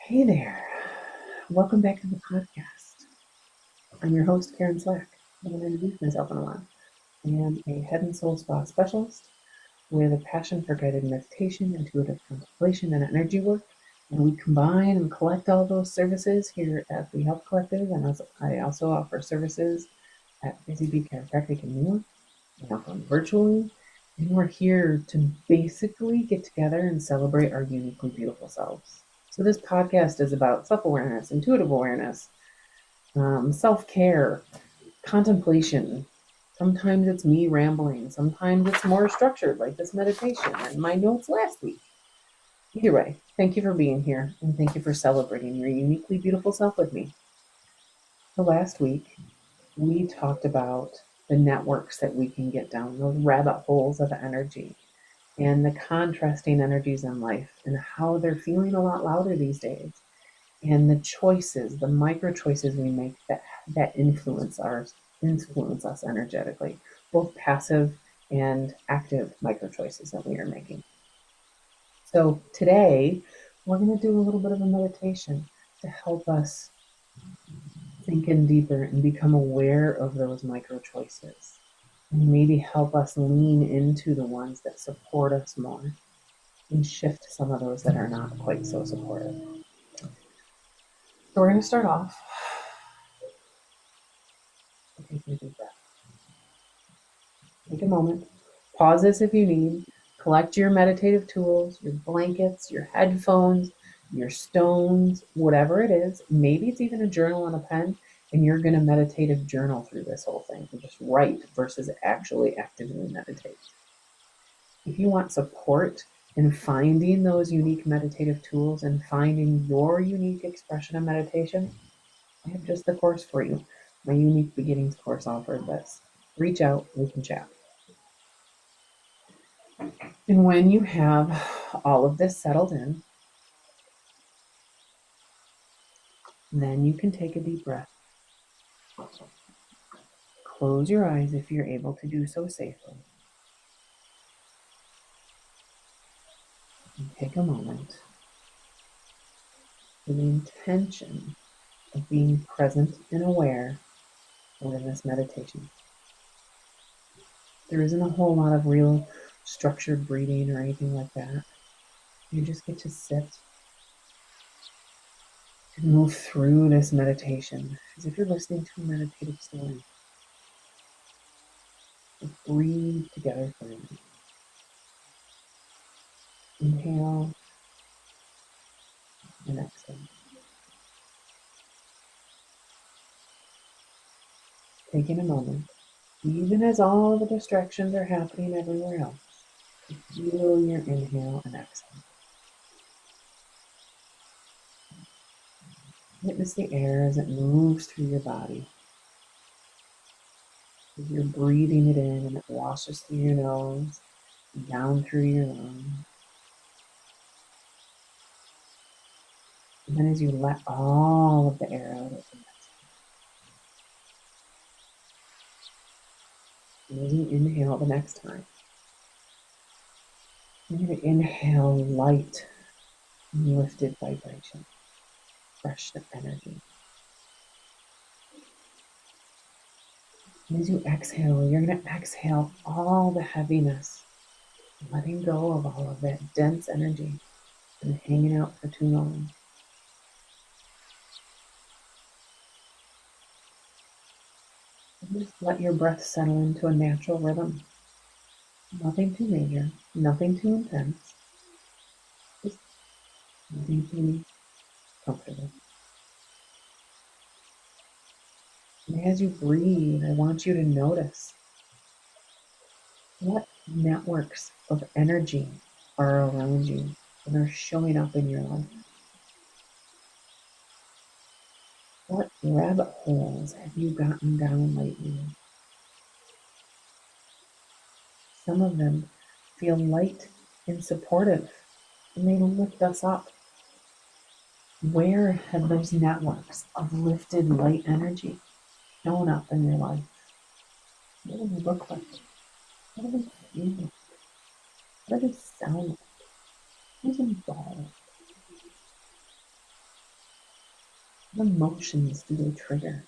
Hey there. Welcome back to the podcast. I'm your host, Karen Slack. I'm going to introduce myself in a while. I am a head and soul spa specialist with a passion for guided meditation, intuitive contemplation, and energy work. And we combine and collect all those services here at the Health Collective. And I also offer services at Busy Bee Chiropractic in New York. I offer them virtually. And we're here to basically get together and celebrate our uniquely beautiful selves. So this podcast is about self-awareness, intuitive awareness, self-care, contemplation. Sometimes it's me rambling. Sometimes it's more structured, like this meditation and my notes last week. Either way, thank you for being here, and thank you for celebrating your uniquely beautiful self with me. So last week, we talked about the networks that we can get down, those rabbit holes of energy, and the contrasting energies in life, and how they're feeling a lot louder these days, and the choices, the micro choices we make that influence us energetically, both passive and active micro choices that we are making. So today we're going to do a little bit of a meditation to help us sink in deeper and become aware of those micro choices, and maybe help us lean into the ones that support us more and shift some of those that are not quite so supportive. So we're going to start off. Take a deep breath. Take a moment. Pause this if you need. Collect your meditative tools, your blankets, your headphones, your stones, whatever it is. Maybe it's even a journal and a pen, and you're going to meditative journal through this whole thing. Just write versus actually actively meditate. If you want support in finding those unique meditative tools and finding your unique expression of meditation, I have just the course for you. My unique beginnings course offers this. Reach out, we can chat. And when you have all of this settled in, then you can take a deep breath. Close your eyes if you're able to do so safely. And take a moment with the intention of being present and aware within this meditation. There isn't a whole lot of real structured breathing or anything like that. You just get to sit and move through this meditation as if you're listening to a meditative story. Just breathe together for a minute. Inhale and exhale. Taking a moment, even as all the distractions are happening everywhere else, to feel your inhale and exhale. Witness the air as it moves through your body. As you're breathing it in and it washes through your nose, down through your lungs. And then as you let all of the air out, and as you inhale the next time, you're going to inhale light and lifted vibration, fresh energy. And as you exhale, you're going to exhale all the heaviness, letting go of all of that dense energy and hanging out for too long. And just let your breath settle into a natural rhythm. Nothing too major, nothing too intense, just deeply comfortable. And as you breathe, I want you to notice what networks of energy are around you and are showing up in your life. What rabbit holes have you gotten down lately? Some of them feel light and supportive, and they lift us up. Where have those networks of lifted light energy shown up in your life? What do they look like? What do they feel like? What do they sound like? Who's involved? What emotions do they trigger?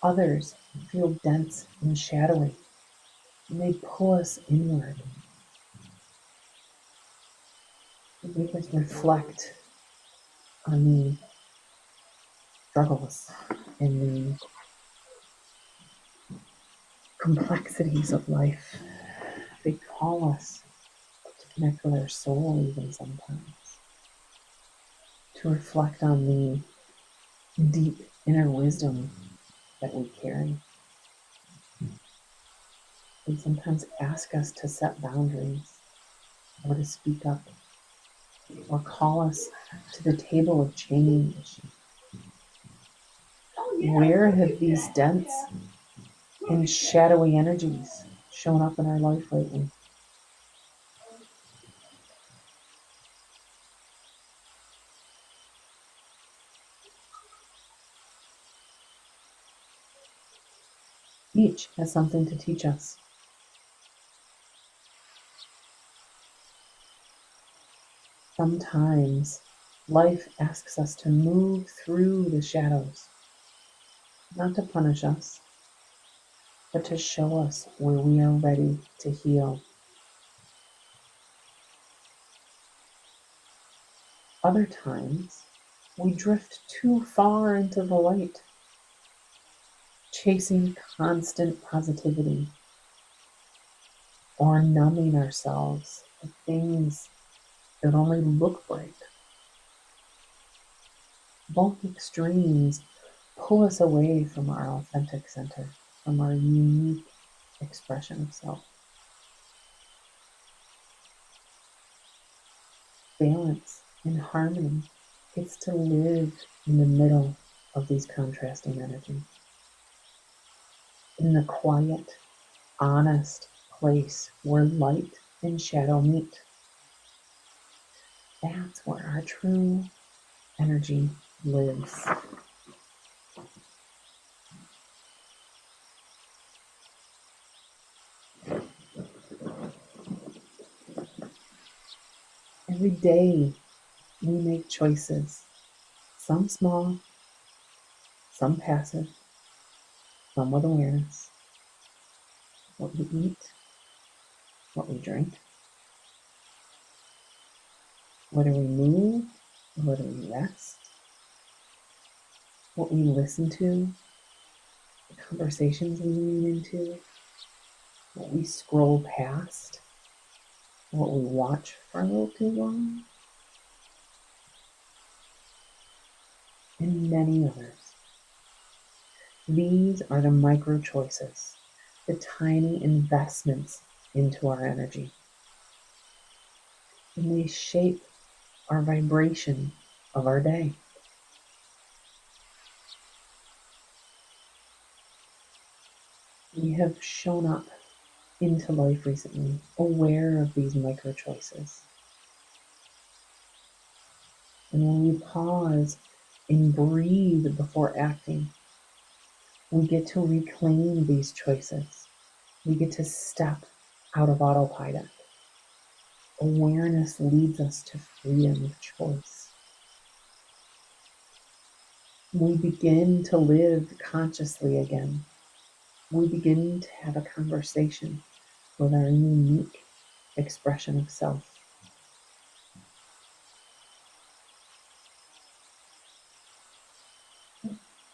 Others feel dense and shadowy, and they pull us inward. They make us reflect on the struggles and the complexities of life. They call us to connect with our soul, even sometimes, to reflect on the deep inner wisdom that we carry. They sometimes ask us to set boundaries or to speak up or call us to the table of change. Where have these dense and shadowy energies shown up in our life lately? Each has something to teach us. Sometimes life asks us to move through the shadows, not to punish us, but to show us where we are ready to heal. Other times, we drift too far into the light, chasing constant positivity or numbing ourselves to things that only look bright. Both extremes pull us away from our authentic center, from our unique expression of self. Balance and harmony gets to live in the middle of these contrasting energies, in the quiet, honest place where light and shadow meet. That's where our true energy lives. Every day we make choices, some small, some passive, some with awareness. What we eat, what we drink, whether we move or whether we rest, what we listen to, the conversations we lean into, what we scroll past, what we watch for a little too long, and many others. These are the micro choices, the tiny investments into our energy. And they shape our vibration of our day. We have shown up into life recently aware of these micro choices. And when we pause and breathe before acting, we get to reclaim these choices. We get to step out of autopilot. Awareness leads us to freedom of choice. We begin to live consciously again. We begin to have a conversation with our unique expression of self.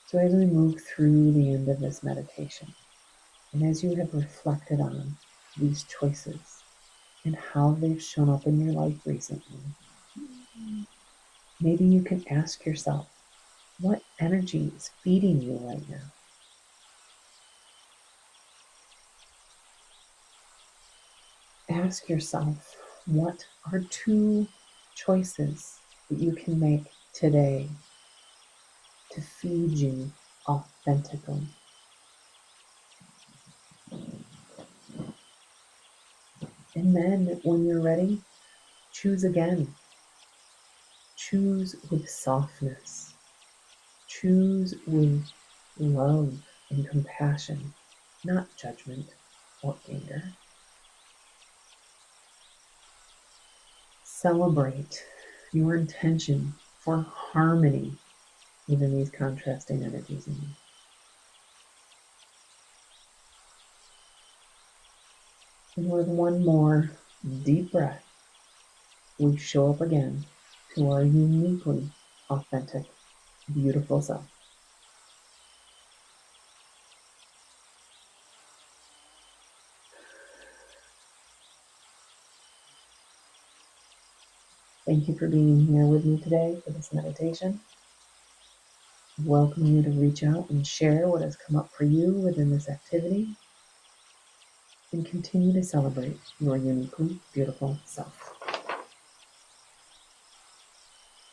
So as we move through the end of this meditation, and as you have reflected on these choices and how they've shown up in your life recently, maybe you can ask yourself, what energy is feeding you right now? Ask yourself, what are two choices that you can make today to feed you authentically? And then when you're ready, choose again. Choose with softness. Choose with love and compassion, not judgment or anger. Celebrate your intention for harmony within these contrasting energies in you. And with one more deep breath, we show up again to our uniquely authentic, beautiful self. Thank you for being here with me today for this meditation. I welcome you to reach out and share what has come up for you within this activity, and continue to celebrate your uniquely beautiful self.